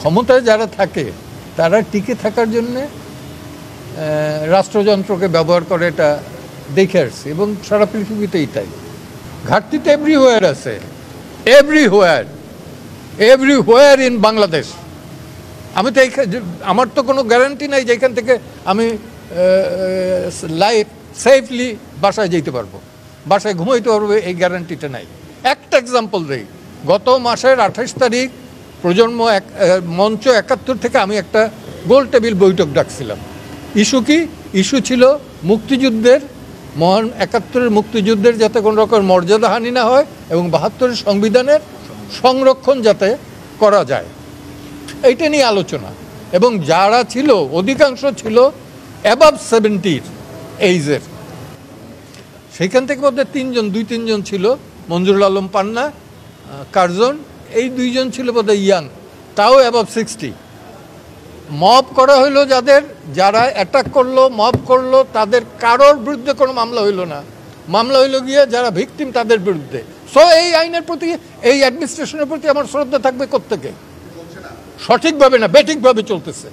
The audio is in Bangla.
ক্ষমতায় যারা থাকে তারা টিকে থাকার জন্যে রাষ্ট্রযন্ত্রকে ব্যবহার করে, এটা দেখে আসছে এবং সারা পৃথিবীতেই তাই। ঘাটতি তো এভরিহোয়ার আছে, এভরিহোয়ার ইন বাংলাদেশ। আমি তো আমার তো কোনো গ্যারান্টি নাই যে এখান থেকে আমি সেফলি বাসায় যেতে পারবো, বাসায় ঘুমাইতে পারবো, এই গ্যারান্টিটা নাই। একটা এক্সাম্পল দেই, গত মাসের 28 তারিখ প্রজন্ম মঞ্চ 71 থেকে আমি একটা গোল টেবিল বৈঠক ডাকছিলাম। ইস্যু কি? ইস্যু ছিল মুক্তিযুদ্ধের, মহান 71-এর মুক্তিযুদ্ধের যাতে কোনো রকম মর্যাদাহানি না হয় এবং 72-এর সংবিধানের সংরক্ষণ যাতে করা যায়, এইটা নিয়ে আলোচনা। এবং যারা ছিল অধিকাংশ ছিল অ্যাবাভ 70 এইজের। সেইখান থেকে বোধহয় 2-3 জন ছিল, মঞ্জুরুল আলম পান্না, কার্জন, এই 2 জন ছিল বোধহয় ইয়াং, তাও অ্যাবাভ 60। মব করা হইলো, যারা অ্যাটাক করলো, মব করলো, তাদের কারোর বিরুদ্ধে কোনো মামলা হইলো না। মামলা হইলো গিয়ে যারা ভিকটিম তাদের বিরুদ্ধে। সো এই আইনের প্রতি, এই অ্যাডমিনিস্ট্রেশনের প্রতি আমার শ্রদ্ধা থাকবে কোত্থেকে? সঠিকভাবে না, বেঠিকভাবে চলতেছে।